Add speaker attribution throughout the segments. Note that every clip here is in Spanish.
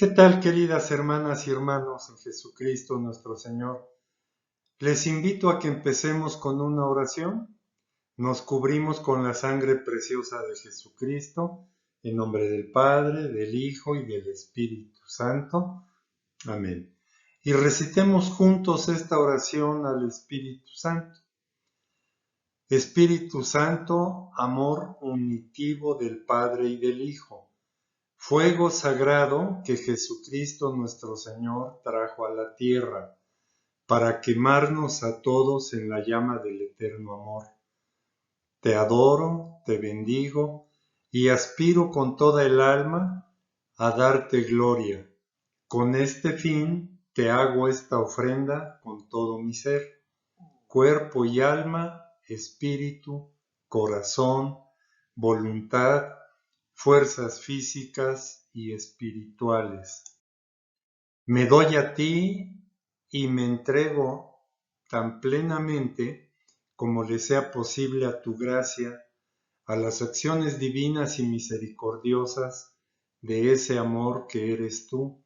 Speaker 1: ¿Qué tal, queridas hermanas y hermanos en Jesucristo nuestro Señor? Les invito a que empecemos con una oración. Nos cubrimos con la sangre preciosa de Jesucristo, en nombre del Padre, del Hijo y del Espíritu Santo. Amén. Y recitemos juntos esta oración al Espíritu Santo. Espíritu Santo, amor unitivo del Padre y del Hijo, fuego sagrado que Jesucristo nuestro Señor trajo a la tierra, para quemarnos a todos en la llama del eterno amor. Te adoro, te bendigo y aspiro con toda el alma a darte gloria. Con este fin te hago esta ofrenda con todo mi ser, cuerpo y alma, espíritu, corazón, voluntad, fuerzas físicas y espirituales. Me doy a ti y me entrego tan plenamente como le sea posible a tu gracia, a las acciones divinas y misericordiosas de ese amor que eres tú,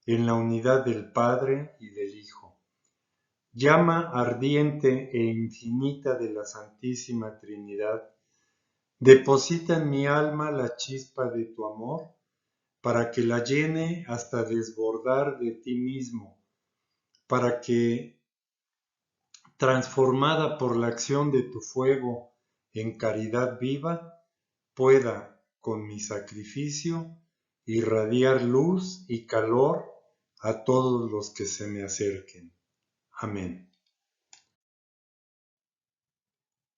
Speaker 1: en la unidad del Padre y del Hijo. Llama ardiente e infinita de la Santísima Trinidad, deposita en mi alma la chispa de tu amor, para que la llene hasta desbordar de ti mismo, para que, transformada por la acción de tu fuego en caridad viva, pueda, con mi sacrificio, irradiar luz y calor a todos los que se me acerquen. Amén.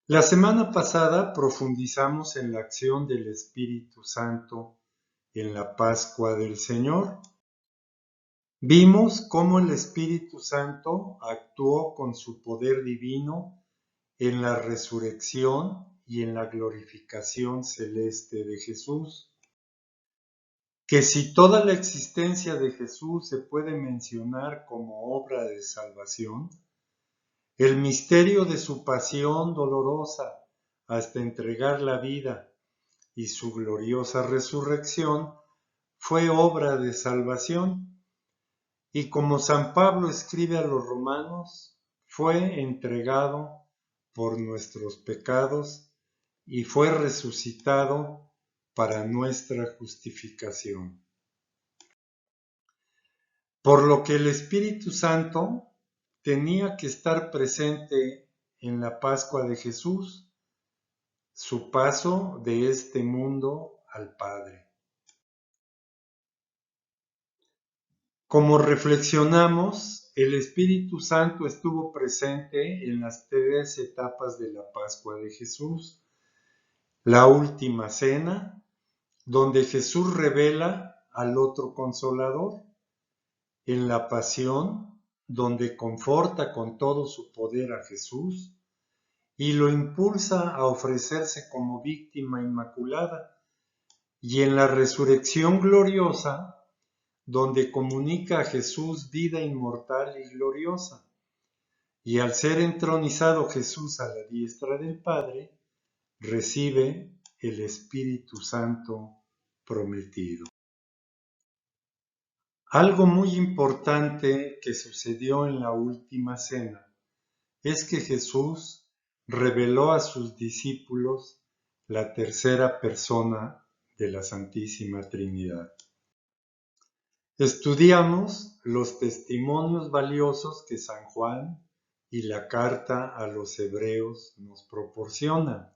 Speaker 1: La semana pasada profundizamos en la acción del Espíritu Santo en la Pascua del Señor. Vimos cómo el Espíritu Santo actuó con su poder divino en la resurrección y en la glorificación celeste de Jesús. Que si toda la existencia de Jesús se puede mencionar como obra de salvación, el misterio de su pasión dolorosa hasta entregar la vida y su gloriosa resurrección fue obra de salvación. Y como San Pablo escribe a los romanos, fue entregado por nuestros pecados y fue resucitado para nuestra justificación. Por lo que el Espíritu Santo tenía que estar presente en la Pascua de Jesús, su paso de este mundo al Padre. Como reflexionamos, el Espíritu Santo estuvo presente en las 3 etapas de la Pascua de Jesús. La última cena, donde Jesús revela al otro Consolador. En la pasión, donde conforta con todo su poder a Jesús y lo impulsa a ofrecerse como víctima inmaculada. Y en la resurrección gloriosa, donde comunica a Jesús vida inmortal y gloriosa. Y al ser entronizado Jesús a la diestra del Padre, recibe el Espíritu Santo prometido. Algo muy importante que sucedió en la última cena es que Jesús reveló a sus discípulos la tercera persona de la Santísima Trinidad. Estudiamos los testimonios valiosos que San Juan y la carta a los Hebreos nos proporcionan.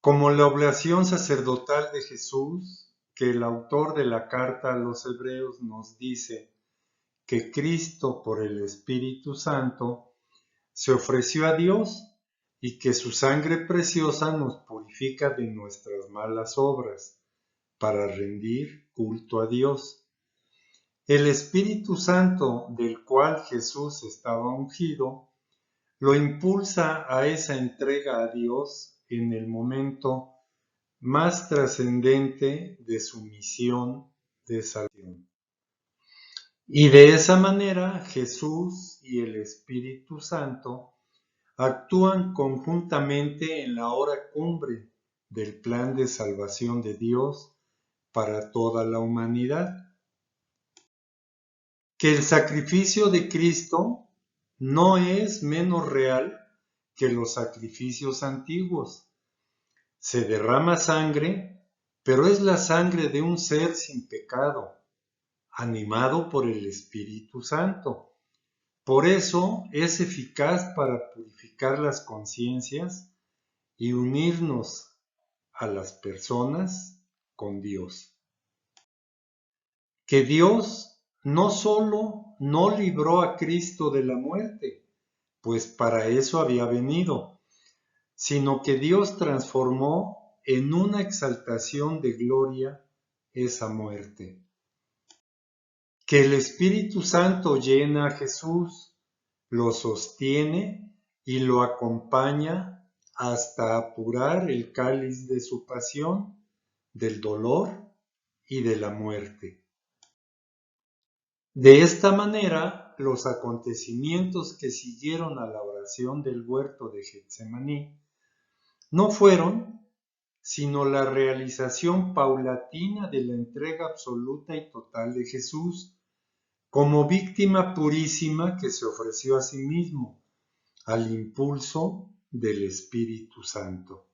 Speaker 1: Como la oblación sacerdotal de Jesús, que el autor de la carta a los Hebreos nos dice que Cristo por el Espíritu Santo se ofreció a Dios y que su sangre preciosa nos purifica de nuestras malas obras para rendir culto a Dios. El Espíritu Santo del cual Jesús estaba ungido lo impulsa a esa entrega a Dios en el momento más trascendente de su misión de salvación. Y de esa manera Jesús y el Espíritu Santo actúan conjuntamente en la hora cumbre del plan de salvación de Dios para toda la humanidad. Que el sacrificio de Cristo no es menos real que los sacrificios antiguos. Se derrama sangre, pero es la sangre de un ser sin pecado, animado por el Espíritu Santo. Por eso es eficaz para purificar las conciencias y unirnos a las personas con Dios. Que Dios no solo no libró a Cristo de la muerte, pues para eso había venido, sino que Dios transformó en una exaltación de gloria esa muerte. Que el Espíritu Santo llena a Jesús, lo sostiene y lo acompaña hasta apurar el cáliz de su pasión, del dolor y de la muerte. De esta manera, los acontecimientos que siguieron a la oración del huerto de Getsemaní no fueron sino la realización paulatina de la entrega absoluta y total de Jesús como víctima purísima que se ofreció a sí mismo al impulso del Espíritu Santo.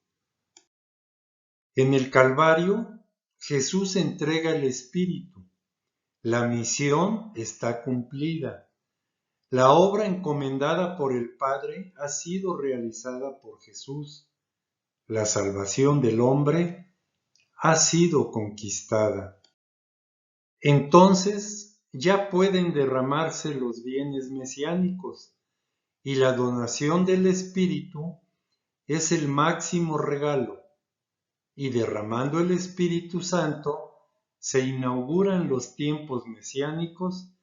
Speaker 1: En el Calvario, Jesús entrega el Espíritu. La misión está cumplida. La obra encomendada por el Padre ha sido realizada por Jesús. La salvación del hombre ha sido conquistada. Entonces ya pueden derramarse los bienes mesiánicos y la donación del Espíritu es el máximo regalo, y derramando el Espíritu Santo se inauguran los tiempos mesiánicos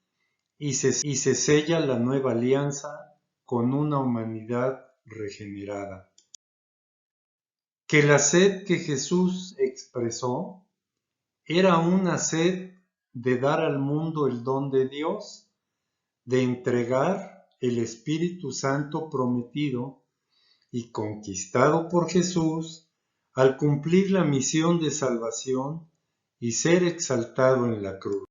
Speaker 1: y se sella la nueva alianza con una humanidad regenerada. Que la sed que Jesús expresó era una sed de dar al mundo el don de Dios, de entregar el Espíritu Santo prometido y conquistado por Jesús al cumplir la misión de salvación y ser exaltado en la cruz.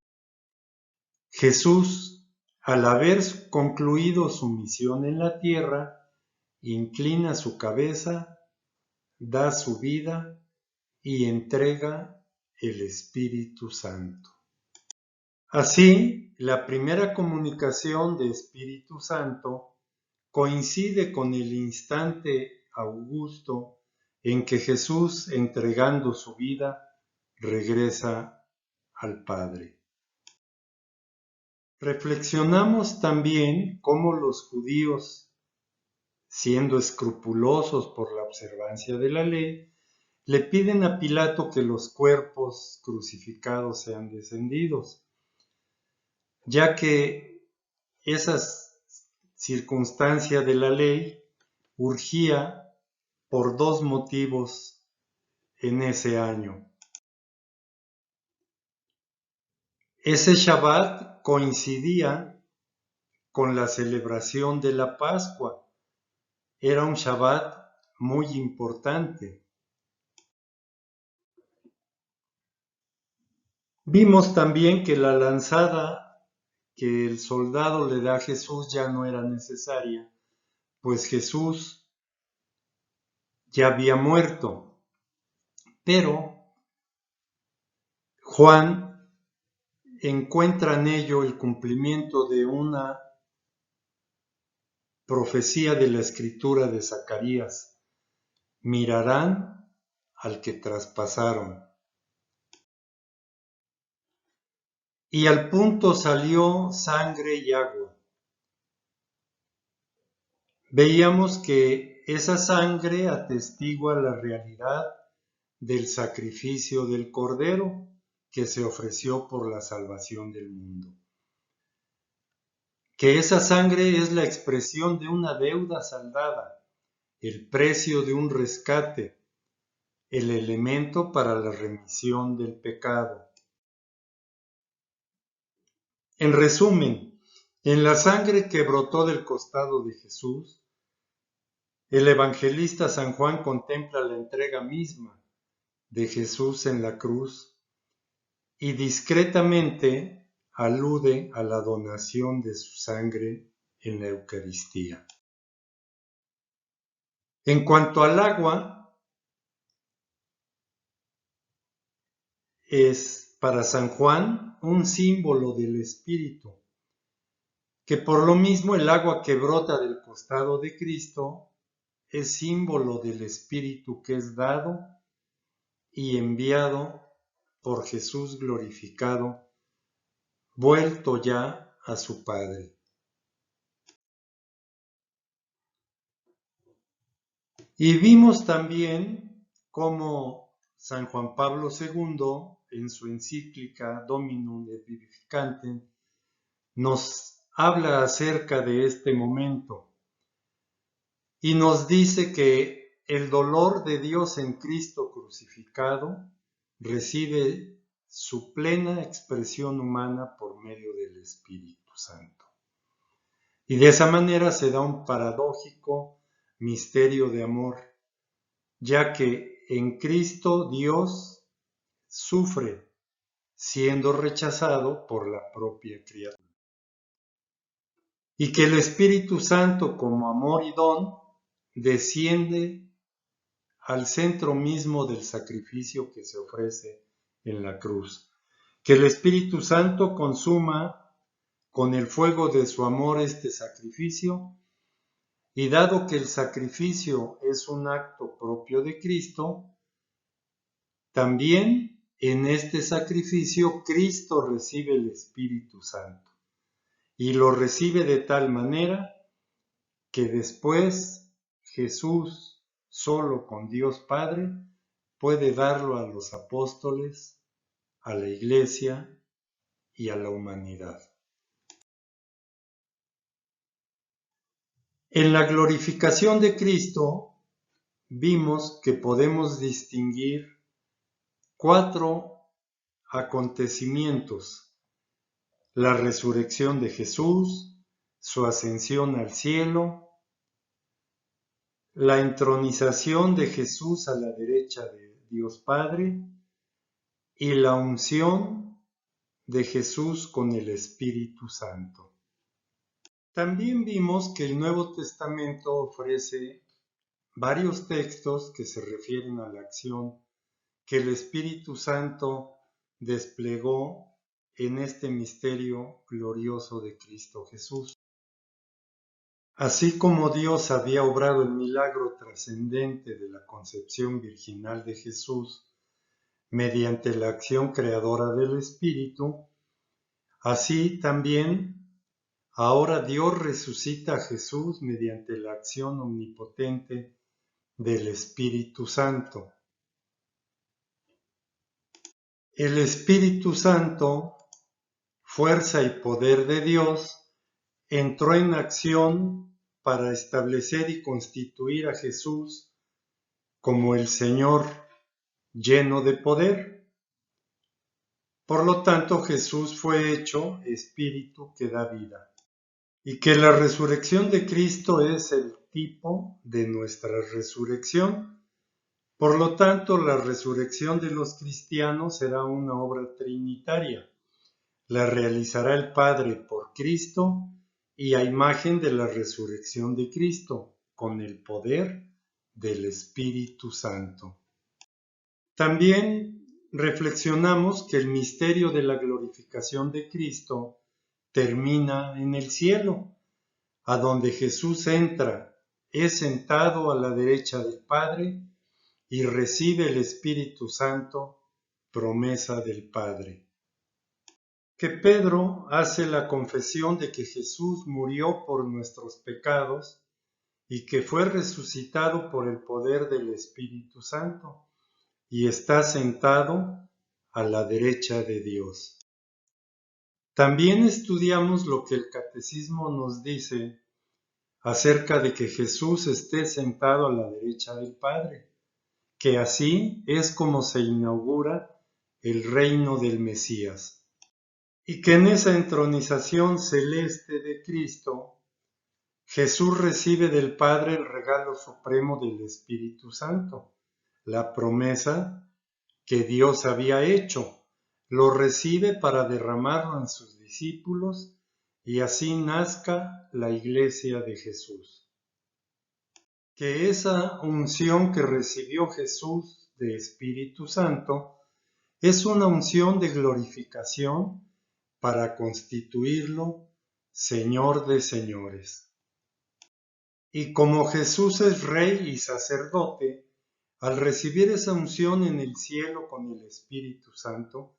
Speaker 1: Jesús, al haber concluido su misión en la tierra, inclina su cabeza, da su vida y entrega el Espíritu Santo. Así, la primera comunicación de Espíritu Santo coincide con el instante augusto en que Jesús, entregando su vida, regresa al Padre. Reflexionamos también cómo los judíos, siendo escrupulosos por la observancia de la ley, le piden a Pilato que los cuerpos crucificados sean descendidos, ya que esa circunstancia de la ley urgía por dos motivos en ese año. Ese Shabbat coincidía con la celebración de la Pascua. Era un Shabbat muy importante. Vimos también que la lanzada que el soldado le da a Jesús ya no era necesaria, pues Jesús ya había muerto. Pero Juan encuentra en ello el cumplimiento de una profecía de la Escritura de Zacarías: mirarán al que traspasaron. Y al punto salió sangre y agua. Veíamos que esa sangre atestigua la realidad del sacrificio del Cordero que se ofreció por la salvación del mundo. Que esa sangre es la expresión de una deuda saldada, el precio de un rescate, el elemento para la remisión del pecado. En resumen, en la sangre que brotó del costado de Jesús, el evangelista San Juan contempla la entrega misma de Jesús en la cruz y discretamente alude a la donación de su sangre en la Eucaristía. En cuanto al agua, es para San Juan un símbolo del Espíritu, que por lo mismo el agua que brota del costado de Cristo es símbolo del Espíritu que es dado y enviado por Jesús glorificado, vuelto ya a su Padre. Y vimos también cómo San Juan Pablo II, en su encíclica Dominum et Vivificantem, nos habla acerca de este momento y nos dice que el dolor de Dios en Cristo crucificado recibe su plena expresión humana por medio del Espíritu Santo. Y de esa manera se da un paradójico misterio de amor, ya que en Cristo Dios sufre siendo rechazado por la propia criatura. Y que el Espíritu Santo, como amor y don, desciende al centro mismo del sacrificio que se ofrece en la cruz. Que el Espíritu Santo consuma con el fuego de su amor este sacrificio, y dado que el sacrificio es un acto propio de Cristo, también en este sacrificio Cristo recibe el Espíritu Santo, y lo recibe de tal manera que después Jesús, solo con Dios Padre, puede darlo a los apóstoles, a la Iglesia y a la humanidad. En la glorificación de Cristo vimos que podemos distinguir 4 acontecimientos: la resurrección de Jesús, su ascensión al cielo, la entronización de Jesús a la derecha de Dios Padre y la unción de Jesús con el Espíritu Santo. También vimos que el Nuevo Testamento ofrece varios textos que se refieren a la acción que el Espíritu Santo desplegó en este misterio glorioso de Cristo Jesús. Así como Dios había obrado el milagro trascendente de la concepción virginal de Jesús mediante la acción creadora del Espíritu, así también ahora Dios resucita a Jesús mediante la acción omnipotente del Espíritu Santo. El Espíritu Santo, fuerza y poder de Dios, entró en acción para establecer y constituir a Jesús como el Señor lleno de poder. Por lo tanto, Jesús fue hecho Espíritu que da vida. Y que la resurrección de Cristo es el tipo de nuestra resurrección. Por lo tanto, la resurrección de los cristianos será una obra trinitaria. La realizará el Padre por Cristo y a imagen de la resurrección de Cristo, con el poder del Espíritu Santo. También reflexionamos que el misterio de la glorificación de Cristo termina en el cielo, a donde Jesús entra, es sentado a la derecha del Padre y recibe el Espíritu Santo, promesa del Padre. Que Pedro hace la confesión de que Jesús murió por nuestros pecados y que fue resucitado por el poder del Espíritu Santo y está sentado a la derecha de Dios. También estudiamos lo que el Catecismo nos dice acerca de que Jesús esté sentado a la derecha del Padre, que así es como se inaugura el reino del Mesías, y que en esa entronización celeste de Cristo, Jesús recibe del Padre el regalo supremo del Espíritu Santo, la promesa que Dios había hecho, lo recibe para derramarlo en sus discípulos y así nazca la Iglesia de Jesús. Que esa unción que recibió Jesús de Espíritu Santo es una unción de glorificación para constituirlo Señor de señores. Y como Jesús es Rey y sacerdote, al recibir esa unción en el cielo con el Espíritu Santo,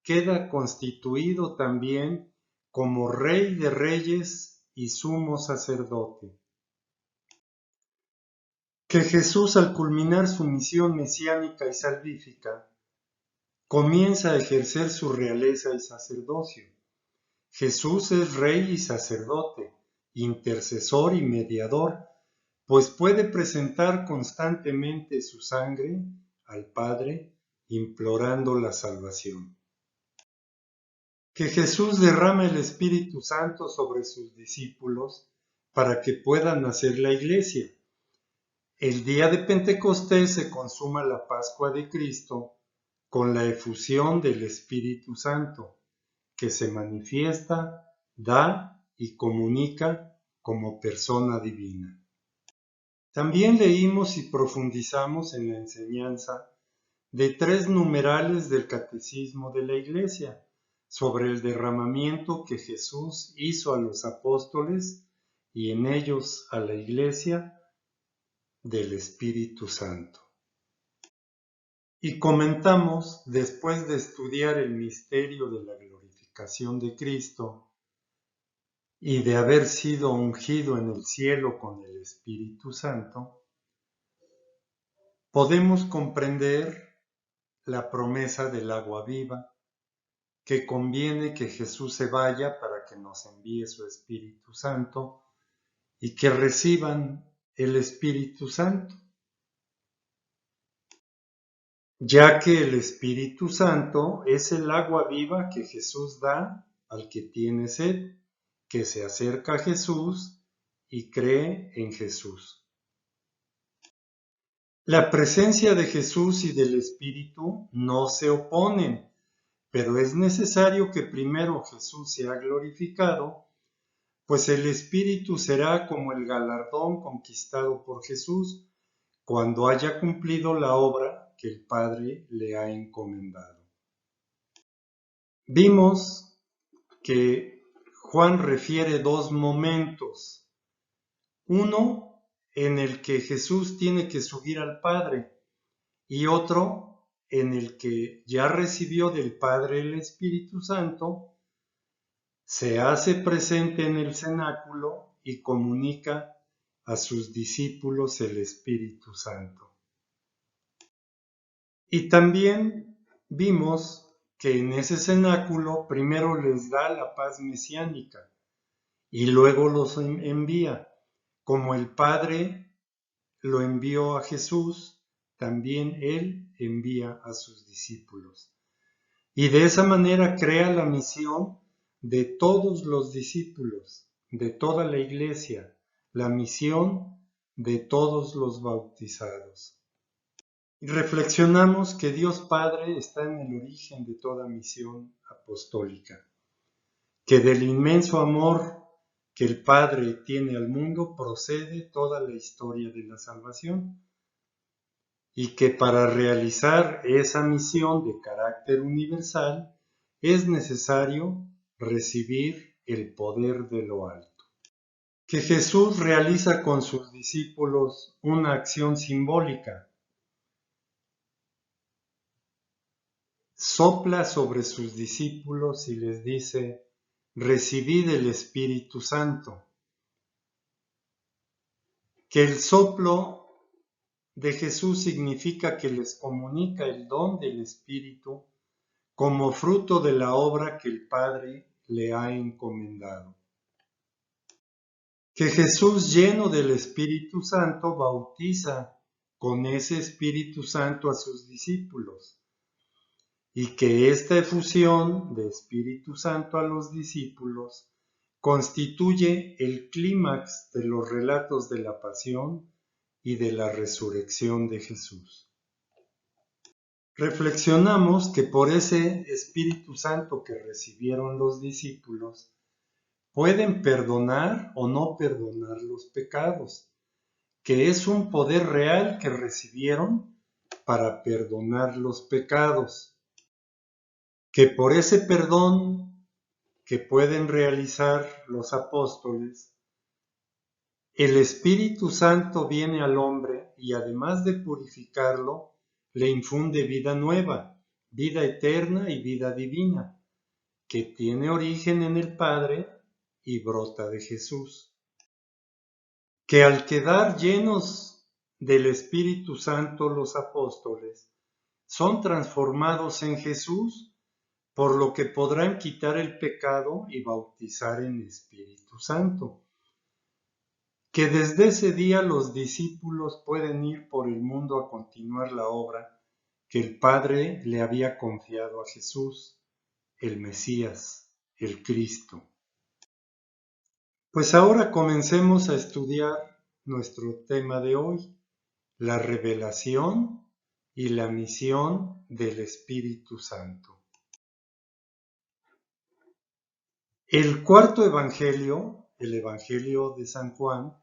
Speaker 1: queda constituido también como Rey de Reyes y Sumo Sacerdote. Que Jesús, al culminar su misión mesiánica y salvífica, comienza a ejercer su realeza y sacerdocio. Jesús es Rey y sacerdote, intercesor y mediador, pues puede presentar constantemente su sangre al Padre, implorando la salvación. Que Jesús derrama el Espíritu Santo sobre sus discípulos para que pueda nacer la Iglesia. El día de Pentecostés se consuma la Pascua de Cristo con la efusión del Espíritu Santo, que se manifiesta, da y comunica como persona divina. También leímos y profundizamos en la enseñanza de 3 numerales del Catecismo de la Iglesia sobre el derramamiento que Jesús hizo a los apóstoles y en ellos a la Iglesia del Espíritu Santo. Y comentamos, después de estudiar el misterio de la glorificación de Cristo y de haber sido ungido en el cielo con el Espíritu Santo, podemos comprender la promesa del agua viva, que conviene que Jesús se vaya para que nos envíe su Espíritu Santo y que reciban el Espíritu Santo, ya que el Espíritu Santo es el agua viva que Jesús da al que tiene sed, que se acerca a Jesús y cree en Jesús. La presencia de Jesús y del Espíritu no se oponen, pero es necesario que primero Jesús sea glorificado, pues el Espíritu será como el galardón conquistado por Jesús cuando haya cumplido la obra que el Padre le ha encomendado. Vimos que Juan refiere 2 momentos, uno en el que Jesús tiene que subir al Padre y otro en el que ya recibió del Padre el Espíritu Santo, se hace presente en el cenáculo y comunica a sus discípulos el Espíritu Santo. Y también vimos que en ese cenáculo primero les da la paz mesiánica y luego los envía. Como el Padre lo envió a Jesús, también Él envía a sus discípulos. Y de esa manera crea la misión de todos los discípulos, de toda la Iglesia, la misión de todos los bautizados. Y reflexionamos que Dios Padre está en el origen de toda misión apostólica, que del inmenso amor que el Padre tiene al mundo procede toda la historia de la salvación, y que para realizar esa misión de carácter universal es necesario recibir el poder de lo alto. Que Jesús realiza con sus discípulos una acción simbólica. Sopla sobre sus discípulos y les dice: recibid el Espíritu Santo. Que el soplo de Jesús significa que les comunica el don del Espíritu como fruto de la obra que el Padre le ha encomendado. Que Jesús, lleno del Espíritu Santo, bautiza con ese Espíritu Santo a sus discípulos, y que esta efusión de Espíritu Santo a los discípulos constituye el clímax de los relatos de la pasión y de la resurrección de Jesús. reflexionamos que por ese Espíritu Santo que recibieron los discípulos, pueden perdonar o no perdonar los pecados, que es un poder real que recibieron para perdonar los pecados, que por ese perdón que pueden realizar los apóstoles, el Espíritu Santo viene al hombre y además de purificarlo, le infunde vida nueva, vida eterna y vida divina, que tiene origen en el Padre y brota de Jesús. Que al quedar llenos del Espíritu Santo los apóstoles, son transformados en Jesús, por lo que podrán quitar el pecado y bautizar en Espíritu Santo. Que desde ese día los discípulos pueden ir por el mundo a continuar la obra que el Padre le había confiado a Jesús, el Mesías, el Cristo. Pues ahora comencemos a estudiar nuestro tema de hoy, la revelación y la misión del Espíritu Santo. El cuarto evangelio, el Evangelio de San Juan,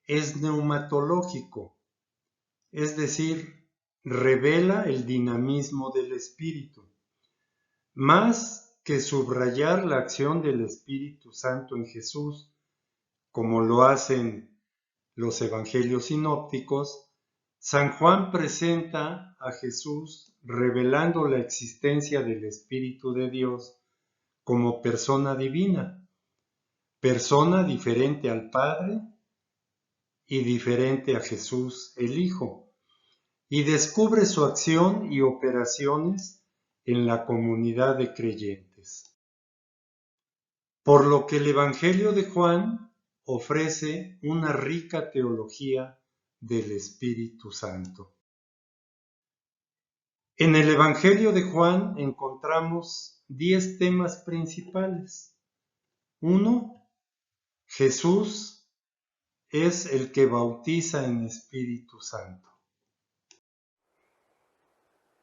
Speaker 1: es neumatológico, es decir, revela el dinamismo del Espíritu. Más que subrayar la acción del Espíritu Santo en Jesús, como lo hacen los evangelios sinópticos, San Juan presenta a Jesús revelando la existencia del Espíritu de Dios como persona divina, persona diferente al Padre y diferente a Jesús el Hijo, y descubre su acción y operaciones en la comunidad de creyentes. Por lo que el Evangelio de Juan ofrece una rica teología del Espíritu Santo. En el Evangelio de Juan encontramos 10 temas principales. 1. Jesús es el que bautiza en Espíritu Santo.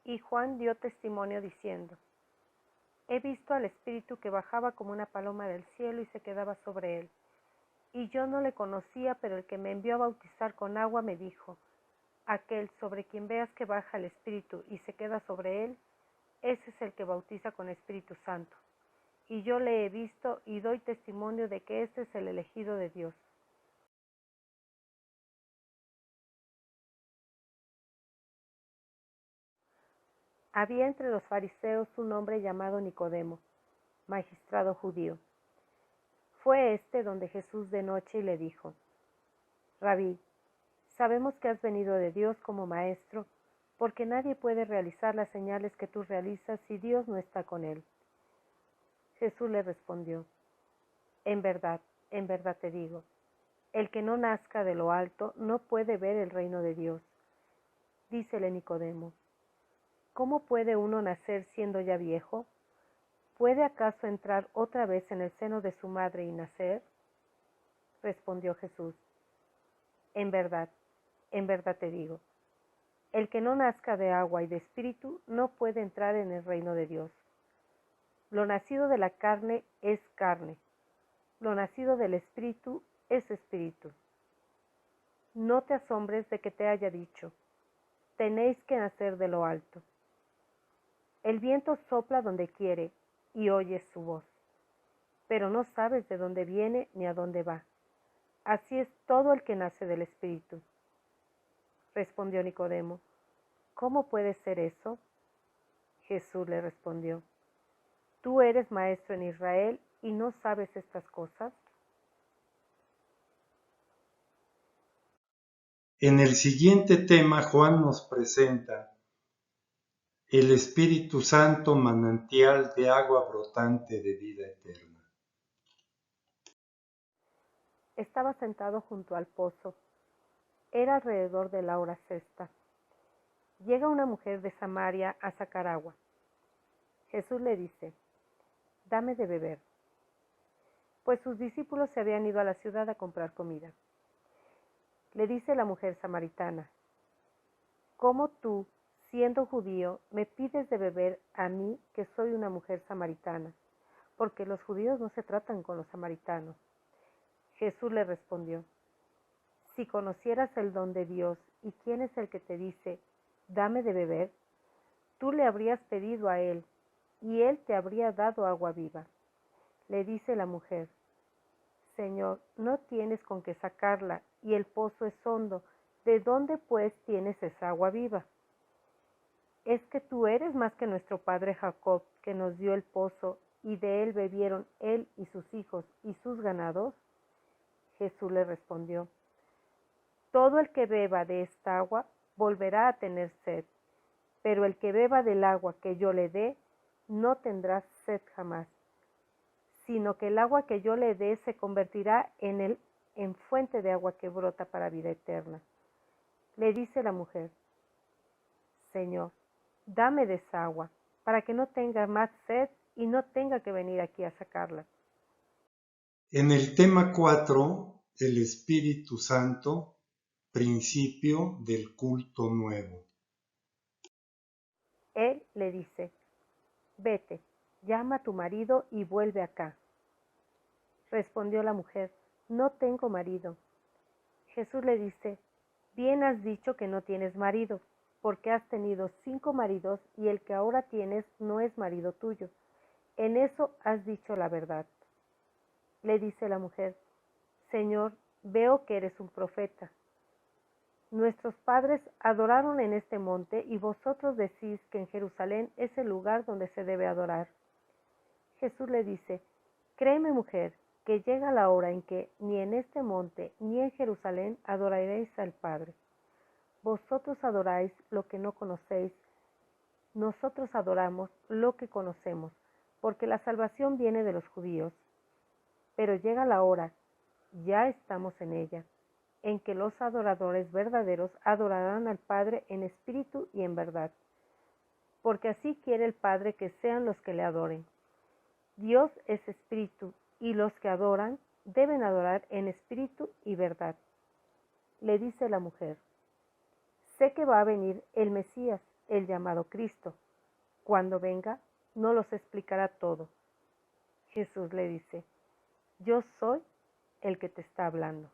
Speaker 2: Y Juan dio testimonio diciendo: He visto al Espíritu que bajaba como una paloma del cielo y se quedaba sobre él. Y yo no le conocía, pero el que me envió a bautizar con agua me dijo: Aquel sobre quien veas que baja el Espíritu y se queda sobre él, ese es el que bautiza con Espíritu Santo. Y yo le he visto y doy testimonio de que este es el elegido de Dios. Había entre los fariseos un hombre llamado Nicodemo, magistrado judío. Fue este donde Jesús de noche y le dijo: Rabí, sabemos que has venido de Dios como maestro, porque nadie puede realizar las señales que tú realizas si Dios no está con él. Jesús le respondió: en verdad te digo, el que no nazca de lo alto no puede ver el reino de Dios. Dícele Nicodemo: ¿cómo puede uno nacer siendo ya viejo? ¿Puede acaso entrar otra vez en el seno de su madre y nacer? Respondió Jesús: en verdad te digo, el que no nazca de agua y de espíritu no puede entrar en el reino de Dios. Lo nacido de la carne es carne, lo nacido del espíritu es espíritu. No te asombres de que te haya dicho: tenéis que nacer de lo alto. El viento sopla donde quiere y oyes su voz, pero no sabes de dónde viene ni a dónde va. Así es todo el que nace del espíritu. Respondió Nicodemo: ¿cómo puede ser eso? Jesús le respondió: ¿tú eres maestro en Israel y no sabes estas cosas?
Speaker 1: En el siguiente tema, Juan nos presenta el Espíritu Santo, manantial de agua brotante de vida eterna.
Speaker 2: Estaba sentado junto al pozo. Era alrededor de la hora sexta. Llega una mujer de Samaria a sacar agua. Jesús le dice: dame de beber, pues sus discípulos se habían ido a la ciudad a comprar comida. Le dice la mujer samaritana: ¿cómo tú, siendo judío, me pides de beber a mí, que soy una mujer samaritana? Porque los judíos no se tratan con los samaritanos. Jesús le respondió: si conocieras el don de Dios y quién es el que te dice, dame de beber, tú le habrías pedido a él, y él te habría dado agua viva. Le dice la mujer: Señor, no tienes con qué sacarla, y el pozo es hondo. ¿De dónde pues tienes esa agua viva? ¿Es que tú eres más que nuestro padre Jacob, que nos dio el pozo, y de él bebieron él y sus hijos y sus ganados? Jesús le respondió: todo el que beba de esta agua volverá a tener sed, pero el que beba del agua que yo le dé no tendrá sed jamás, sino que el agua que yo le dé se convertirá en fuente de agua que brota para vida eterna. Le dice la mujer: Señor, dame de esa agua, para que no tenga más sed y no tenga que venir aquí a sacarla.
Speaker 1: En el tema 4, el Espíritu Santo, principio del culto nuevo.
Speaker 2: Él le dice: vete, llama a tu marido y vuelve acá. Respondió la mujer: no tengo marido. Jesús le dice: bien has dicho que no tienes marido, porque has tenido 5 maridos y el que ahora tienes no es marido tuyo. En eso has dicho la verdad. Le dice la mujer: Señor, veo que eres un profeta. Nuestros padres adoraron en este monte y vosotros decís que en Jerusalén es el lugar donde se debe adorar. Jesús le dice: créeme, mujer, que llega la hora en que ni en este monte ni en Jerusalén adoraréis al Padre. Vosotros adoráis lo que no conocéis, nosotros adoramos lo que conocemos, porque la salvación viene de los judíos. Pero llega la hora, ya estamos en ella, en que los adoradores verdaderos adorarán al Padre en espíritu y en verdad, porque así quiere el Padre que sean los que le adoren. Dios es espíritu, y los que adoran deben adorar en espíritu y verdad. Le dice la mujer: sé que va a venir el Mesías, el llamado Cristo. Cuando venga, nos los explicará todo. Jesús le dice: yo soy el que te está hablando.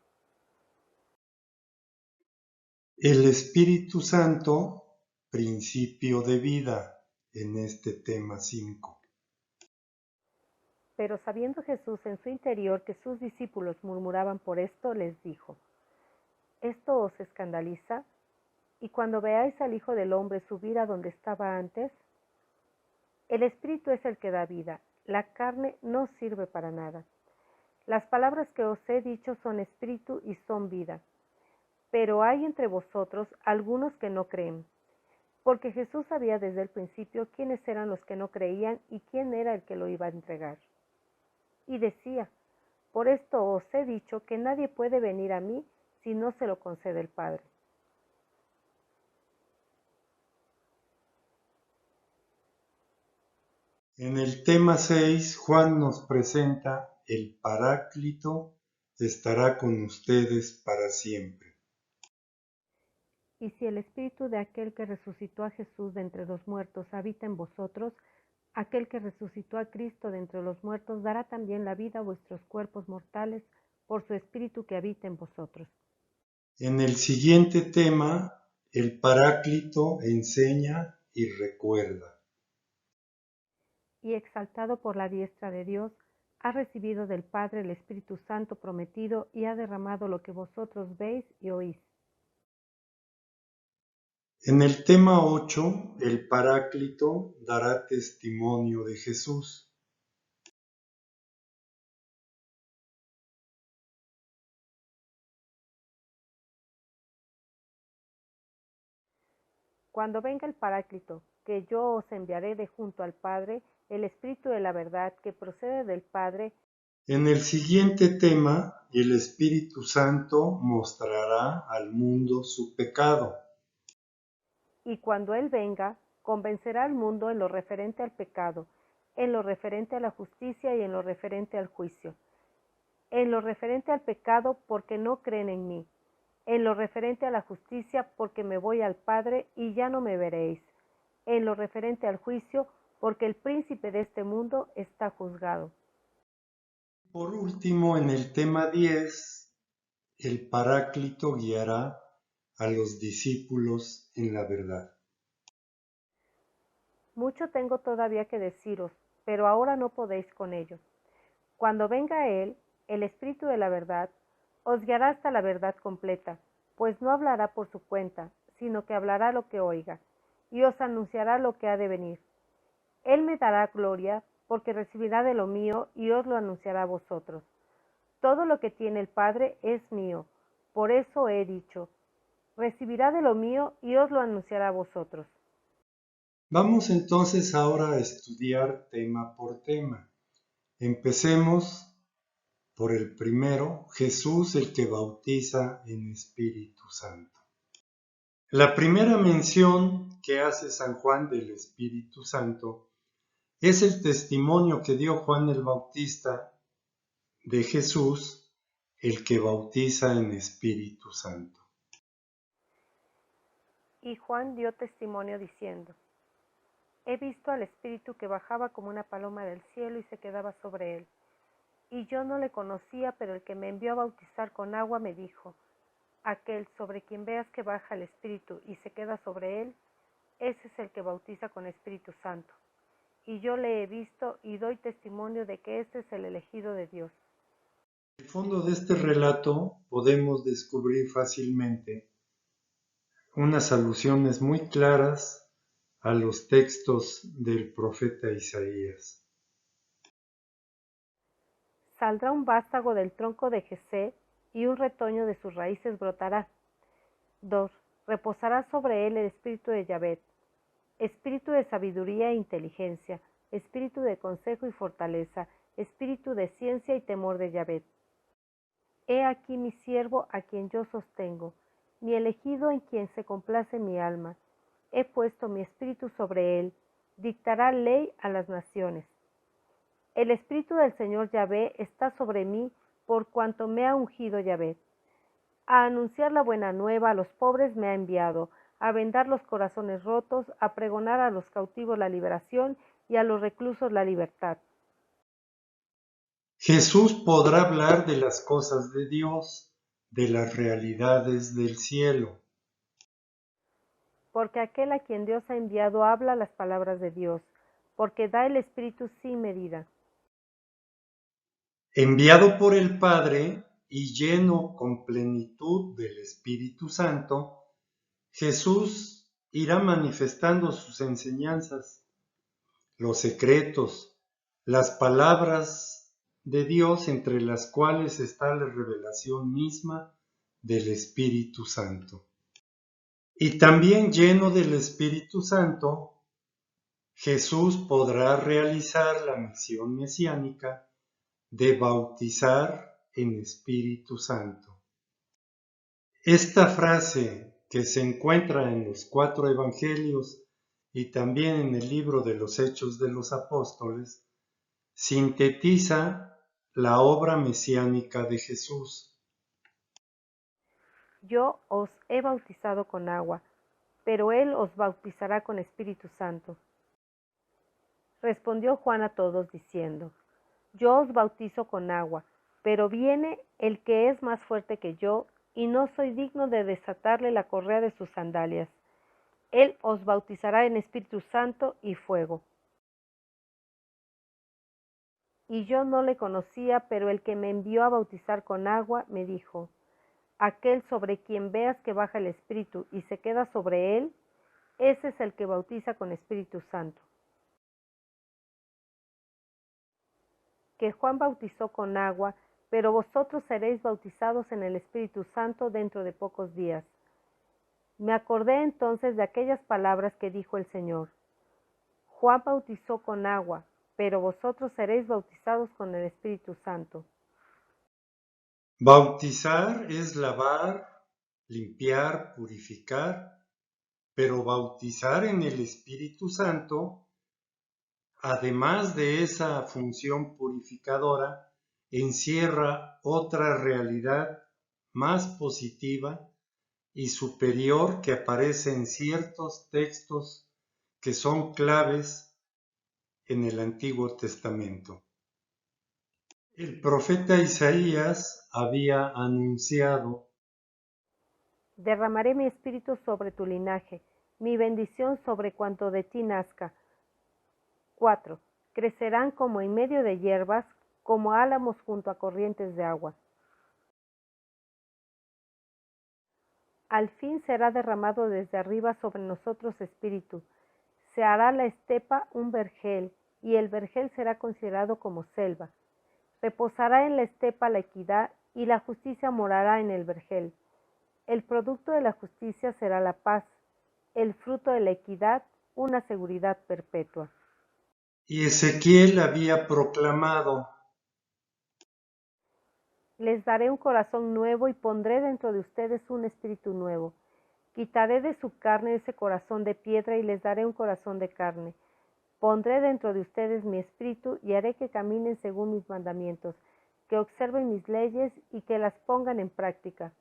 Speaker 1: El Espíritu Santo, principio de vida, en este tema 5.
Speaker 2: Pero sabiendo Jesús en su interior que sus discípulos murmuraban por esto, les dijo: ¿esto os escandaliza? Y cuando veáis al Hijo del Hombre subir a donde estaba antes, el Espíritu es el que da vida, la carne no sirve para nada. Las palabras que os he dicho son espíritu y son vida. Pero hay entre vosotros algunos que no creen. Porque Jesús sabía desde el principio quiénes eran los que no creían y quién era el que lo iba a entregar. Y decía: por esto os he dicho que nadie puede venir a mí si no se lo concede el Padre.
Speaker 1: En el tema 6, Juan nos presenta: el Paráclito estará con ustedes para siempre.
Speaker 2: Y si el Espíritu de aquel que resucitó a Jesús de entre los muertos habita en vosotros, aquel que resucitó a Cristo de entre los muertos dará también la vida a vuestros cuerpos mortales por su Espíritu que habita en vosotros.
Speaker 1: En el siguiente tema, el Paráclito enseña y recuerda.
Speaker 2: Y exaltado por la diestra de Dios, ha recibido del Padre el Espíritu Santo prometido y ha derramado lo que vosotros veis y oís.
Speaker 1: En el tema 8, el Paráclito dará testimonio de Jesús.
Speaker 2: Cuando venga el Paráclito, que yo os enviaré de junto al Padre, el Espíritu de la verdad que procede del Padre.
Speaker 1: En el siguiente tema, el Espíritu Santo mostrará al mundo su pecado.
Speaker 2: Y cuando Él venga, convencerá al mundo en lo referente al pecado, en lo referente a la justicia y en lo referente al juicio. En lo referente al pecado, porque no creen en mí. En lo referente a la justicia, porque me voy al Padre y ya no me veréis. en lo referente al juicio, porque el príncipe de este mundo está juzgado.
Speaker 1: Por último, en el tema 10, el Paráclito guiará a los discípulos en la verdad.
Speaker 2: Mucho tengo todavía que deciros, pero ahora no podéis con ello. Cuando venga Él, el Espíritu de la verdad, os guiará hasta la verdad completa, pues no hablará por su cuenta, sino que hablará lo que oiga, y os anunciará lo que ha de venir. Él me dará gloria, porque recibirá de lo mío y os lo anunciará a vosotros. Todo lo que tiene el Padre es mío, por eso he dicho, recibirá de lo mío y os lo anunciará a vosotros.
Speaker 1: Vamos entonces ahora a estudiar tema por tema. Empecemos por el primero, Jesús el que bautiza en Espíritu Santo. La primera mención que hace San Juan del Espíritu Santo es el testimonio que dio Juan el Bautista de Jesús, el que bautiza en Espíritu Santo.
Speaker 2: Y Juan dio testimonio diciendo, he visto al Espíritu que bajaba como una paloma del cielo y se quedaba sobre él. Y yo no le conocía, pero el que me envió a bautizar con agua me dijo, aquel sobre quien veas que baja el Espíritu y se queda sobre él, ese es el que bautiza con Espíritu Santo. Y yo le he visto y doy testimonio de que este es el elegido de Dios.
Speaker 1: En el fondo de este relato podemos descubrir fácilmente unas alusiones muy claras a los textos del profeta Isaías.
Speaker 2: Saldrá un vástago del tronco de Jesé, y un retoño de sus raíces brotará. 2. Reposará sobre él el espíritu de Yahvé, espíritu de sabiduría e inteligencia, espíritu de consejo y fortaleza, espíritu de ciencia y temor de Yahvé. He aquí mi siervo a quien yo sostengo, mi elegido en quien se complace mi alma. He puesto mi espíritu sobre él, dictará ley a las naciones. El espíritu del Señor Yahvé está sobre mí, por cuanto me ha ungido Yahvé. A anunciar la buena nueva a los pobres me ha enviado, a vendar los corazones rotos, a pregonar a los cautivos la liberación y a los reclusos la libertad.
Speaker 1: Jesús podrá hablar de las cosas de Dios, de las realidades del cielo.
Speaker 2: Porque aquel a quien Dios ha enviado habla las palabras de Dios, porque da el Espíritu sin medida.
Speaker 1: Enviado por el Padre y lleno con plenitud del Espíritu Santo, Jesús irá manifestando sus enseñanzas, los secretos, las palabras de Dios, entre las cuales está la revelación misma del Espíritu Santo. Y también lleno del Espíritu Santo, Jesús podrá realizar la misión mesiánica de bautizar en Espíritu Santo. Esta frase, que se encuentra en los 4 evangelios y también en el libro de los Hechos de los Apóstoles, sintetiza la obra mesiánica de Jesús.
Speaker 2: Yo os he bautizado con agua, pero él os bautizará con Espíritu Santo. Respondió Juan a todos diciendo, yo os bautizo con agua, pero viene el que es más fuerte que yo, y no soy digno de desatarle la correa de sus sandalias. Él os bautizará en Espíritu Santo y fuego. Y yo no le conocía, pero el que me envió a bautizar con agua me dijo, aquel sobre quien veas que baja el Espíritu y se queda sobre él, ese es el que bautiza con Espíritu Santo. Que Juan bautizó con agua, pero vosotros seréis bautizados en el Espíritu Santo dentro de pocos días. Me acordé entonces de aquellas palabras que dijo el Señor. Juan bautizó con agua, pero vosotros seréis bautizados con el Espíritu Santo.
Speaker 1: Bautizar es lavar, limpiar, purificar, pero bautizar en el Espíritu Santo, además de esa función purificadora, encierra otra realidad más positiva y superior que aparece en ciertos textos que son claves en el Antiguo Testamento. El profeta Isaías había anunciado:
Speaker 2: derramaré mi espíritu sobre tu linaje, mi bendición sobre cuanto de ti nazca. 4. Crecerán como en medio de hierbas, como álamos junto a corrientes de agua. Al fin será derramado desde arriba sobre nosotros espíritu. Se hará la estepa un vergel, y el vergel será considerado como selva. Reposará en la estepa la equidad, y la justicia morará en el vergel. El producto de la justicia será la paz, el fruto de la equidad, una seguridad perpetua.
Speaker 1: Y Ezequiel había proclamado:
Speaker 2: les daré un corazón nuevo y pondré dentro de ustedes un espíritu nuevo. Quitaré de su carne ese corazón de piedra y les daré un corazón de carne. Pondré dentro de ustedes mi espíritu y haré que caminen según mis mandamientos, que observen mis leyes y que las pongan en práctica.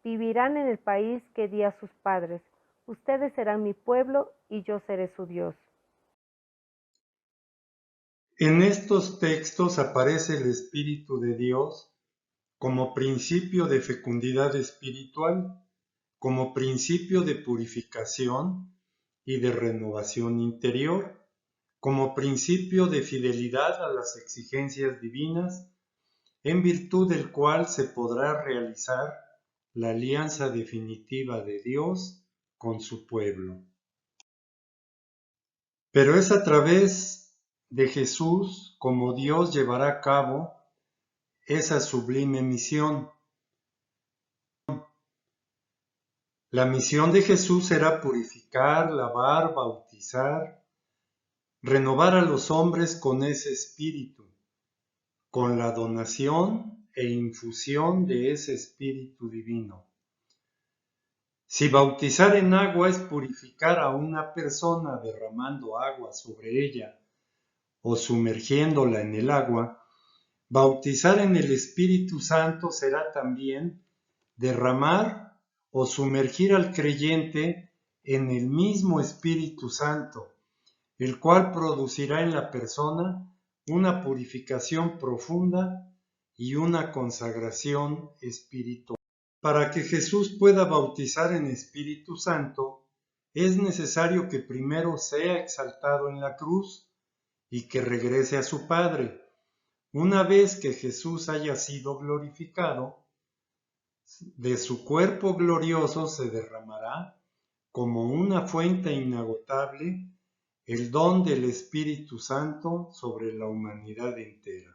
Speaker 2: Vivirán en el país que di a sus padres. Ustedes serán mi pueblo y yo seré su Dios.
Speaker 1: En estos textos aparece el Espíritu de Dios como principio de fecundidad espiritual, como principio de purificación y de renovación interior, como principio de fidelidad a las exigencias divinas, en virtud del cual se podrá realizar la alianza definitiva de Dios con su pueblo. Pero es a través de Jesús como Dios llevará a cabo esa sublime misión. La misión de Jesús será purificar, lavar, bautizar, renovar a los hombres con ese espíritu, con la donación e infusión de ese espíritu divino. Si bautizar en agua es purificar a una persona derramando agua sobre ella o sumergiéndola en el agua, bautizar en el Espíritu Santo será también derramar o sumergir al creyente en el mismo Espíritu Santo, el cual producirá en la persona una purificación profunda y una consagración espiritual. Para que Jesús pueda bautizar en Espíritu Santo, es necesario que primero sea exaltado en la cruz y que regrese a su Padre. Una vez que Jesús haya sido glorificado, de su cuerpo glorioso se derramará como una fuente inagotable el don del Espíritu Santo sobre la humanidad entera.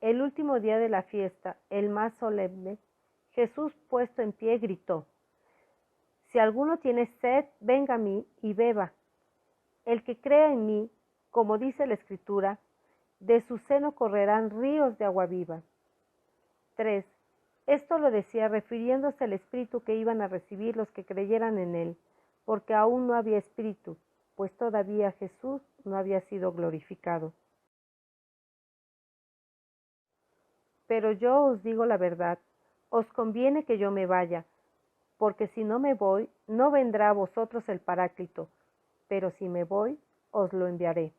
Speaker 2: El último día de la fiesta, el más solemne, Jesús puesto en pie gritó: si alguno tiene sed, venga a mí y beba. El que crea en mí, como dice la Escritura, de su seno correrán ríos de agua viva. 3. Esto lo decía refiriéndose al Espíritu que iban a recibir los que creyeran en Él, porque aún no había Espíritu, pues todavía Jesús no había sido glorificado. Pero yo os digo la verdad, os conviene que yo me vaya, porque si no me voy, no vendrá a vosotros el Paráclito, pero si me voy, os lo enviaré.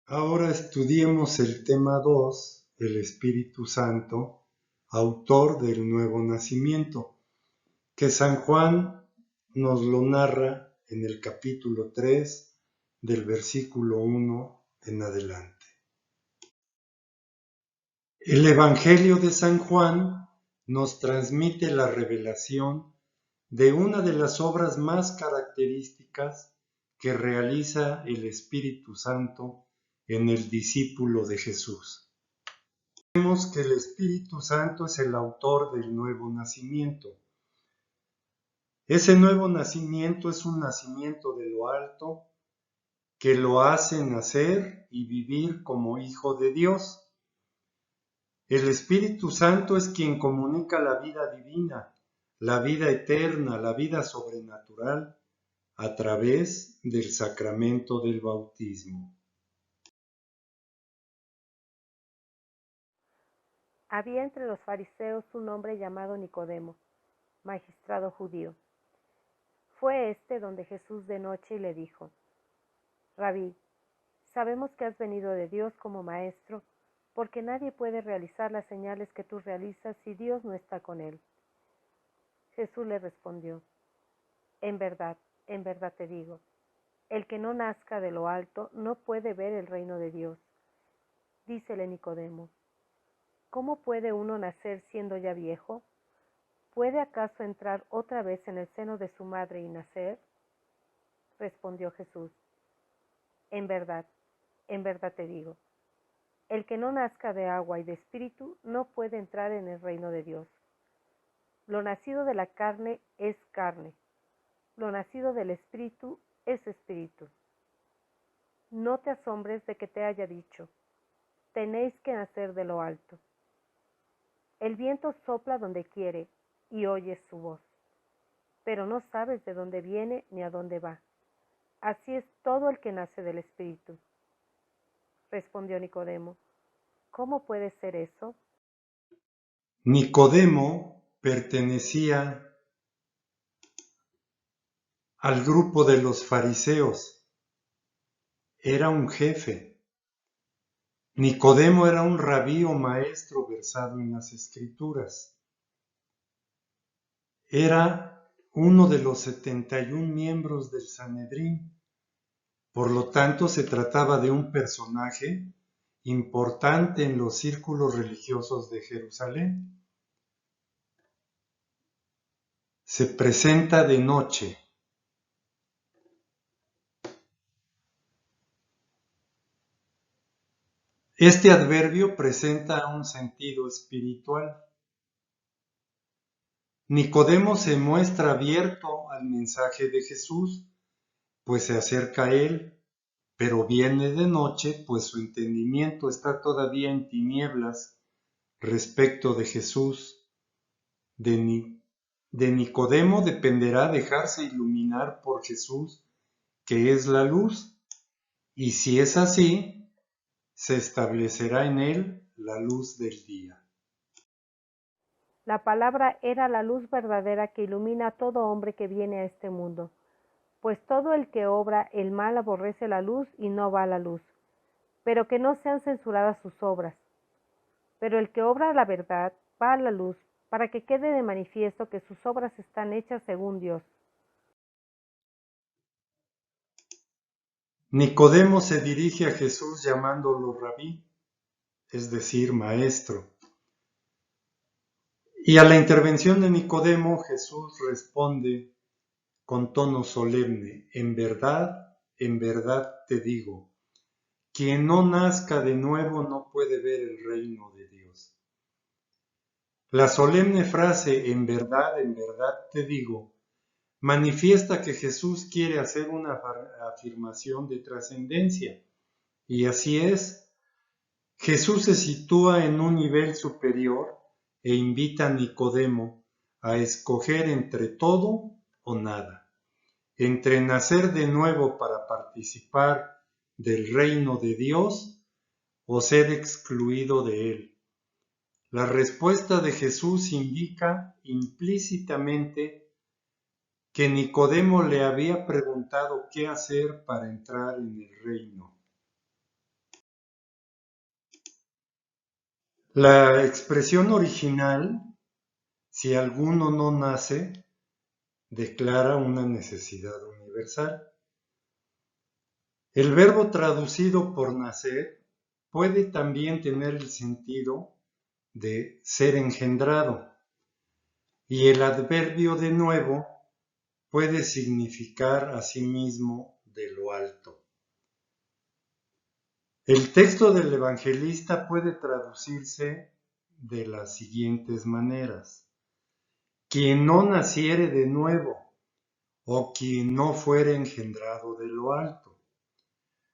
Speaker 1: Ahora estudiemos el tema 2, el Espíritu Santo, autor del nuevo nacimiento, que San Juan nos lo narra en el capítulo 3, del versículo 1 en adelante. El Evangelio de San Juan nos transmite la revelación de una de las obras más características que realiza el Espíritu Santo en el discípulo de Jesús. Vemos que el Espíritu Santo es el autor del nuevo nacimiento. Ese nuevo nacimiento es un nacimiento de lo alto que lo hace nacer y vivir como hijo de Dios. El Espíritu Santo es quien comunica la vida divina, la vida eterna, la vida sobrenatural, a través del sacramento del bautismo.
Speaker 2: Había entre los fariseos un hombre llamado Nicodemo, magistrado judío. Fue este donde Jesús de noche y le dijo: Rabí, sabemos que has venido de Dios como maestro, porque nadie puede realizar las señales que tú realizas si Dios no está con él. Jesús le respondió: en verdad te digo, el que no nazca de lo alto no puede ver el reino de Dios. Dícele Nicodemo: ¿Cómo puede uno nacer siendo ya viejo? ¿Puede acaso entrar otra vez en el seno de su madre y nacer? Respondió Jesús: en verdad te digo, el que no nazca de agua y de espíritu no puede entrar en el reino de Dios. Lo nacido de la carne es carne, lo nacido del espíritu es espíritu. No te asombres de que te haya dicho: tenéis que nacer de lo alto. El viento sopla donde quiere y oyes su voz, pero no sabes de dónde viene ni a dónde va. Así es todo el que nace del Espíritu. Respondió Nicodemo: ¿Cómo puede ser eso?
Speaker 1: Nicodemo pertenecía al grupo de los fariseos. Era un jefe. Nicodemo era un rabí o maestro versado en las Escrituras. Era uno de los 71 miembros del Sanedrín. Por lo tanto, se trataba de un personaje importante en los círculos religiosos de Jerusalén. Se presenta de noche. Este adverbio presenta un sentido espiritual. Nicodemo se muestra abierto al mensaje de Jesús, pues se acerca a él, pero viene de noche, pues su entendimiento está todavía en tinieblas respecto de Jesús. De Nicodemo dependerá dejarse iluminar por Jesús, que es la luz, y si es así, se establecerá en él la luz del día.
Speaker 2: La palabra era la luz verdadera que ilumina a todo hombre que viene a este mundo, pues todo el que obra el mal aborrece la luz y no va a la luz, pero que no sean censuradas sus obras. Pero el que obra la verdad va a la luz, para que quede de manifiesto que sus obras están hechas según Dios.
Speaker 1: Nicodemo se dirige a Jesús llamándolo rabí, es decir, maestro. Y a la intervención de Nicodemo, Jesús responde con tono solemne: en verdad te digo, quien no nazca de nuevo no puede ver el reino de Dios. La solemne frase en verdad te digo manifiesta que Jesús quiere hacer una afirmación de trascendencia, y así es. Jesús se sitúa en un nivel superior e invita a Nicodemo a escoger entre todo o nada, entre nacer de nuevo para participar del reino de Dios o ser excluido de él. La respuesta de Jesús indica implícitamente que Nicodemo le había preguntado qué hacer para entrar en el reino. La expresión original, si alguno no nace, declara una necesidad universal. El verbo traducido por nacer puede también tener el sentido de ser engendrado, y el adverbio de nuevo puede significar asimismo de lo alto. El texto del evangelista puede traducirse de las siguientes maneras: quien no naciere de nuevo, o quien no fuere engendrado de lo alto.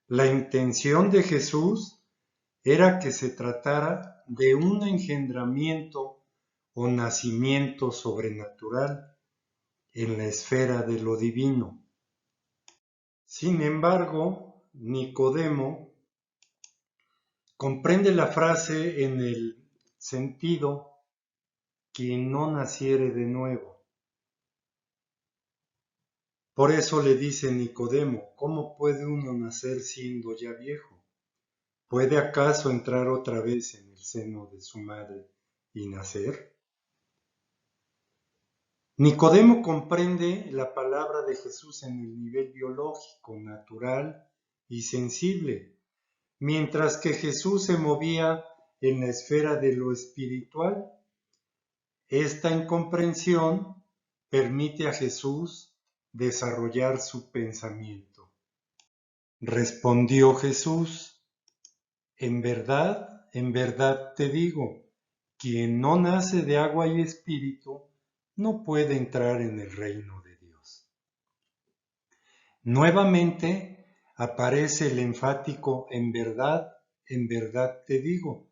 Speaker 1: La intención de Jesús era que se tratara de un engendramiento o nacimiento sobrenatural en la esfera de lo divino. Sin embargo, Nicodemo comprende la frase en el sentido quien no naciere de nuevo. Por eso le dice Nicodemo, ¿cómo puede uno nacer siendo ya viejo? ¿Puede acaso entrar otra vez en el seno de su madre y nacer? Nicodemo comprende la palabra de Jesús en el nivel biológico, natural y sensible, mientras que Jesús se movía en la esfera de lo espiritual. Esta incomprensión permite a Jesús desarrollar su pensamiento. Respondió Jesús, en verdad te digo, quien no nace de agua y espíritu no puede entrar en el reino de Dios. Nuevamente aparece el enfático en verdad te digo,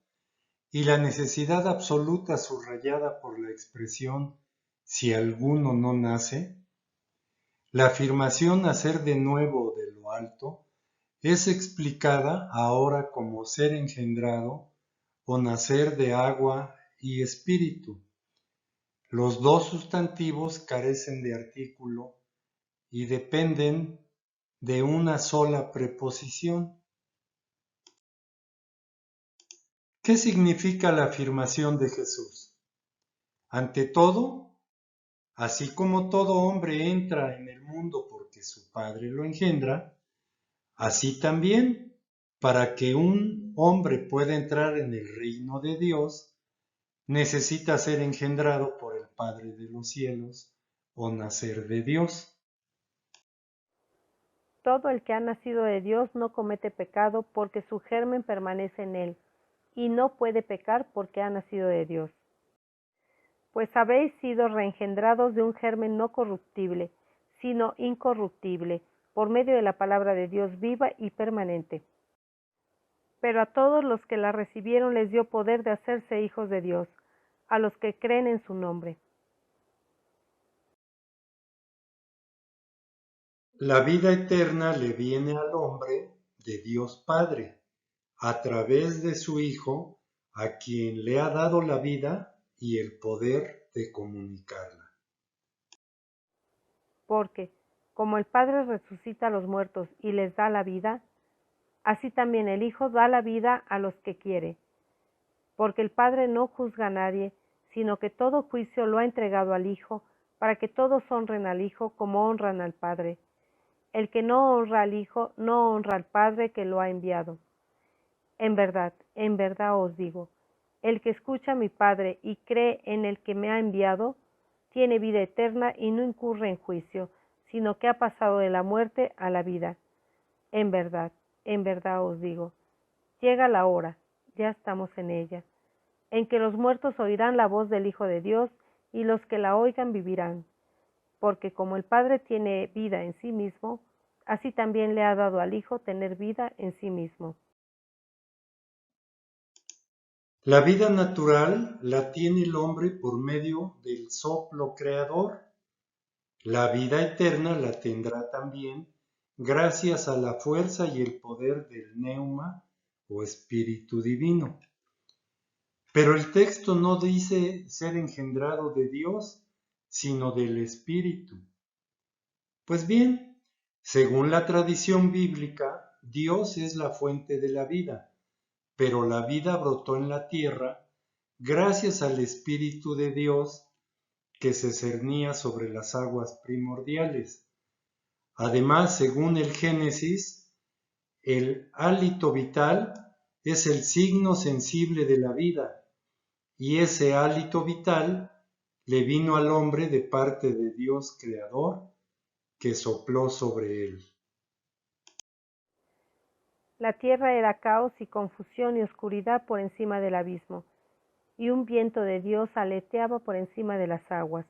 Speaker 1: y la necesidad absoluta subrayada por la expresión si alguno no nace. La afirmación nacer de nuevo de lo alto es explicada ahora como ser engendrado o nacer de agua y espíritu. Los dos sustantivos carecen de artículo y dependen de una sola preposición. ¿Qué significa la afirmación de Jesús? Ante todo, así como todo hombre entra en el mundo porque su padre lo engendra, así también, para que un hombre pueda entrar en el reino de Dios, necesita ser engendrado por el Padre de los cielos o nacer de Dios.
Speaker 2: Todo el que ha nacido de Dios no comete pecado porque su germen permanece en él, y no puede pecar porque ha nacido de Dios. Pues habéis sido reengendrados de un germen no corruptible, sino incorruptible, por medio de la palabra de Dios viva y permanente. Pero a todos los que la recibieron les dio poder de hacerse hijos de Dios, a los que creen en su nombre.
Speaker 1: La vida eterna le viene al hombre de Dios Padre, a través de su Hijo, a quien le ha dado la vida y el poder de comunicarla.
Speaker 2: Porque, como el Padre resucita a los muertos y les da la vida, así también el Hijo da la vida a los que quiere. Porque el Padre no juzga a nadie, sino que todo juicio lo ha entregado al Hijo, para que todos honren al Hijo como honran al Padre. El que no honra al Hijo, no honra al Padre que lo ha enviado. En verdad os digo, el que escucha a mi Padre y cree en el que me ha enviado, tiene vida eterna y no incurre en juicio, sino que ha pasado de la muerte a la vida. En verdad os digo, llega la hora, ya estamos en ella, en que los muertos oirán la voz del Hijo de Dios, y los que la oigan vivirán. Porque como el Padre tiene vida en sí mismo, así también le ha dado al Hijo tener vida en sí mismo.
Speaker 1: La vida natural la tiene el hombre por medio del soplo creador. La vida eterna la tendrá también gracias a la fuerza y el poder del neuma o espíritu divino. Pero el texto no dice ser engendrado de Dios, sino del Espíritu. Pues bien, según la tradición bíblica, Dios es la fuente de la vida, pero la vida brotó en la tierra gracias al Espíritu de Dios que se cernía sobre las aguas primordiales. Además, según el Génesis, el hálito vital es el signo sensible de la vida, y ese hálito vital le vino al hombre de parte de Dios Creador, que sopló sobre él.
Speaker 2: La tierra era caos y confusión y oscuridad por encima del abismo, y un viento de Dios aleteaba por encima de las aguas.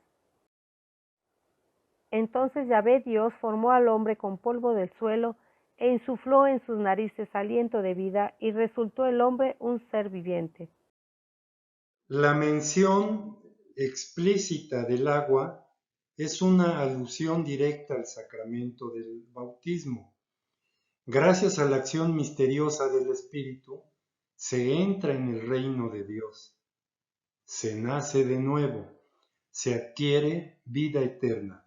Speaker 2: Entonces Yahvé Dios formó al hombre con polvo del suelo, e insufló en sus narices aliento de vida, y resultó el hombre un ser viviente.
Speaker 1: La mención explícita del agua es una alusión directa al sacramento del bautismo. Gracias a la acción misteriosa del Espíritu, se entra en el reino de Dios, se nace de nuevo, se adquiere vida eterna.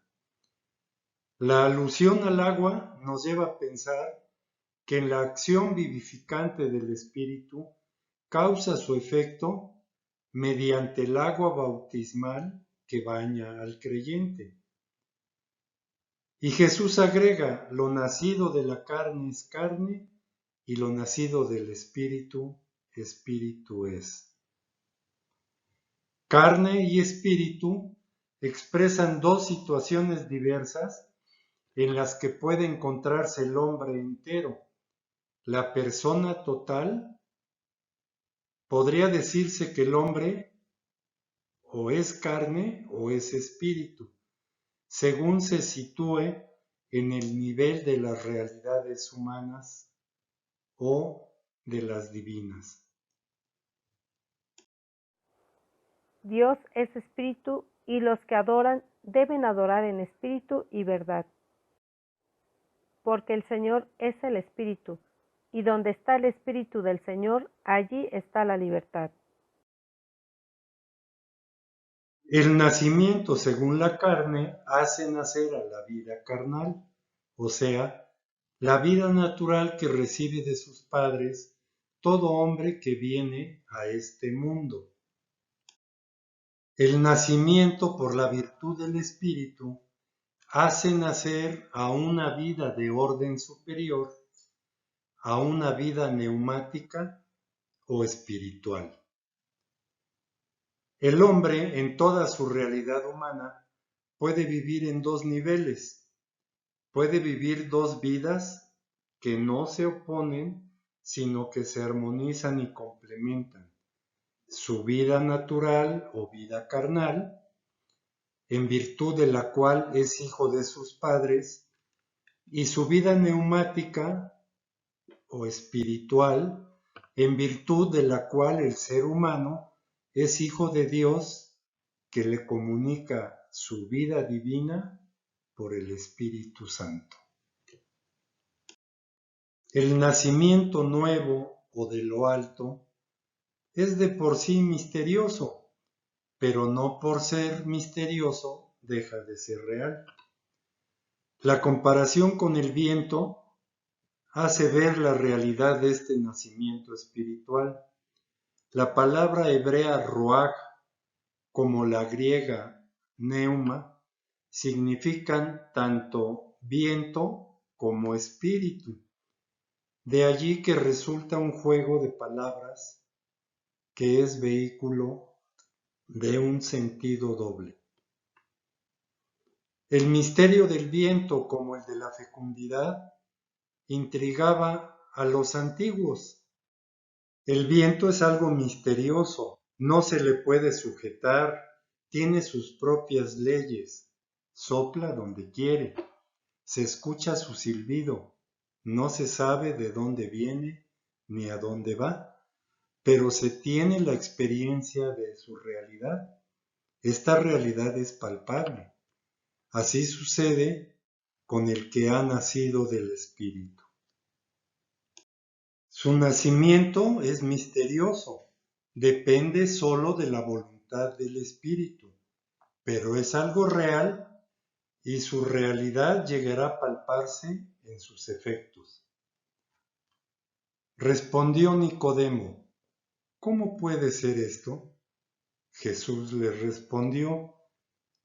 Speaker 1: La alusión al agua nos lleva a pensar que en la acción vivificante del Espíritu causa su efecto mediante el agua bautismal que baña al creyente. Y Jesús agrega, lo nacido de la carne es carne, y lo nacido del Espíritu, Espíritu es. Carne y espíritu expresan dos situaciones diversas en las que puede encontrarse el hombre entero. La persona total, podría decirse que el hombre o es carne o es espíritu, según se sitúe en el nivel de las realidades humanas o de las divinas.
Speaker 2: Dios es espíritu y los que adoran deben adorar en espíritu y verdad. Porque el Señor es el espíritu, y donde está el espíritu del Señor, allí está la libertad.
Speaker 1: El nacimiento según la carne hace nacer a la vida carnal, o sea, la vida natural que recibe de sus padres todo hombre que viene a este mundo. El nacimiento por la virtud del Espíritu hace nacer a una vida de orden superior, a una vida neumática o espiritual. El hombre, en toda su realidad humana, puede vivir en dos niveles. Puede vivir dos vidas que no se oponen, sino que se armonizan y complementan. Su vida natural o vida carnal, en virtud de la cual es hijo de sus padres, y su vida neumática o espiritual, en virtud de la cual el ser humano es hijo de Dios que le comunica su vida divina por el Espíritu Santo. El nacimiento nuevo o de lo alto es de por sí misterioso, pero no por ser misterioso deja de ser real. La comparación con el viento hace ver la realidad de este nacimiento espiritual. La palabra hebrea ruach como la griega neuma significan tanto viento como espíritu. De allí que resulta un juego de palabras que es vehículo de un sentido doble. El misterio del viento como el de la fecundidad intrigaba a los antiguos. El viento es algo misterioso, no se le puede sujetar, tiene sus propias leyes, sopla donde quiere, se escucha su silbido, no se sabe de dónde viene ni a dónde va, pero se tiene la experiencia de su realidad. Esta realidad es palpable. Así sucede con el que ha nacido del Espíritu. Su nacimiento es misterioso, depende solo de la voluntad del Espíritu, pero es algo real y su realidad llegará a palparse en sus efectos. Respondió Nicodemo, ¿cómo puede ser esto? Jesús le respondió,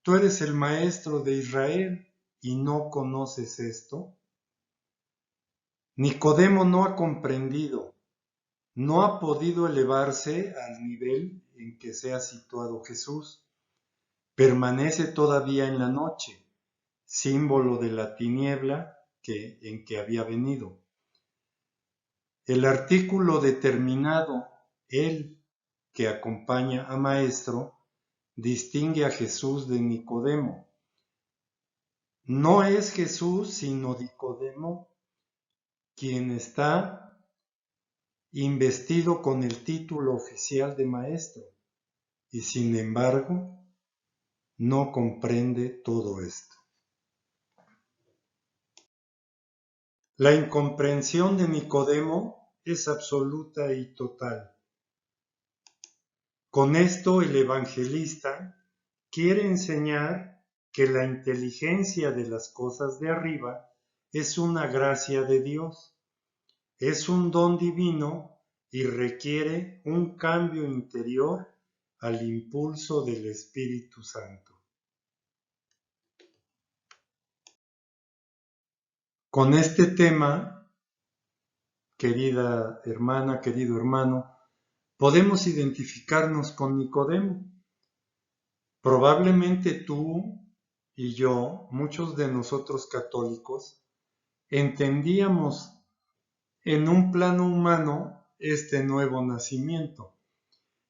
Speaker 1: ¿tú eres el maestro de Israel y no conoces esto? Nicodemo no ha comprendido, no ha podido elevarse al nivel en que se ha situado Jesús. Permanece todavía en la noche, símbolo de la tiniebla en que había venido. El artículo determinado, el que acompaña a maestro, distingue a Jesús de Nicodemo. No es Jesús, sino Nicodemo, quien está investido con el título oficial de maestro, y sin embargo, no comprende todo esto. La incomprensión de Nicodemo es absoluta y total. Con esto el evangelista quiere enseñar que la inteligencia de las cosas de arriba es una gracia de Dios, es un don divino y requiere un cambio interior al impulso del Espíritu Santo. Con este tema, querida hermana, querido hermano, podemos identificarnos con Nicodemo. Probablemente tú y yo, muchos de nosotros católicos, entendíamos en un plano humano este nuevo nacimiento.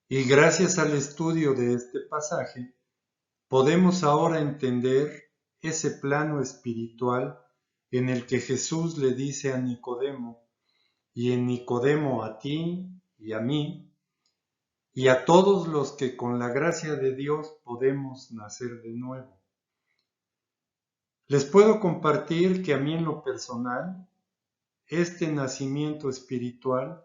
Speaker 1: Y gracias al estudio de este pasaje, podemos ahora entender ese plano espiritual en el que Jesús le dice a Nicodemo, y en Nicodemo a ti y a mí, y a todos los que con la gracia de Dios podemos nacer de nuevo. Les puedo compartir que a mí en lo personal, este nacimiento espiritual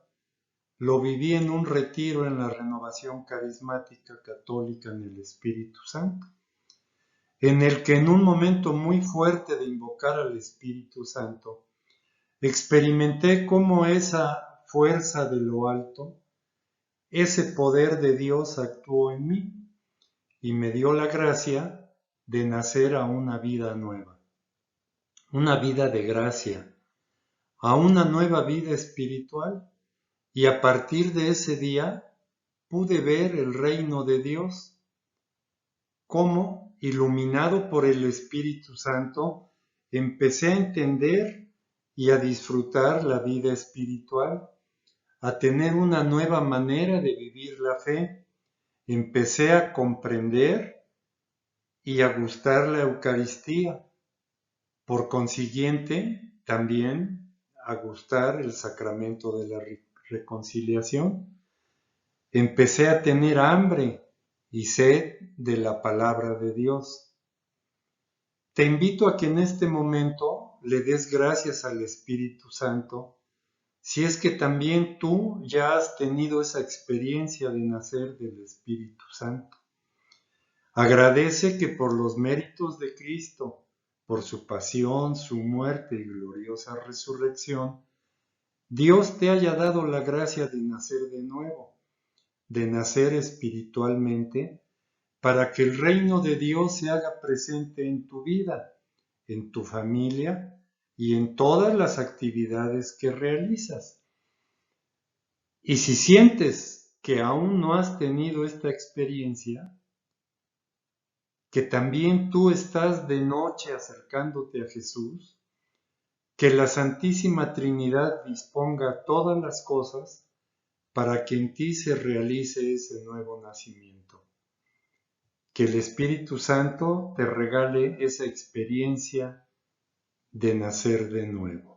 Speaker 1: lo viví en un retiro en la Renovación Carismática Católica en el Espíritu Santo, en el que en un momento muy fuerte de invocar al Espíritu Santo, experimenté cómo esa fuerza de lo alto, ese poder de Dios actuó en mí y me dio la gracia de nacer a una vida nueva, una vida de gracia, a una nueva vida espiritual, y a partir de ese día pude ver el reino de Dios, cómo, iluminado por el Espíritu Santo, empecé a entender y a disfrutar la vida espiritual, a tener una nueva manera de vivir la fe. Empecé a comprender y a gustar la Eucaristía. Por consiguiente, también a gustar el sacramento de la reconciliación. Empecé a tener hambre y sed de la palabra de Dios. Te invito a que en este momento le des gracias al Espíritu Santo, si es que también tú ya has tenido esa experiencia de nacer del Espíritu Santo. Agradece que por los méritos de Cristo, por su pasión, su muerte y gloriosa resurrección, Dios te haya dado la gracia de nacer de nuevo, de nacer espiritualmente, para que el reino de Dios se haga presente en tu vida, en tu familia y en todas las actividades que realizas. Y si sientes que aún no has tenido esta experiencia, que también tú estás de noche acercándote a Jesús, que la Santísima Trinidad disponga todas las cosas para que en ti se realice ese nuevo nacimiento. Que el Espíritu Santo te regale esa experiencia de nacer de nuevo.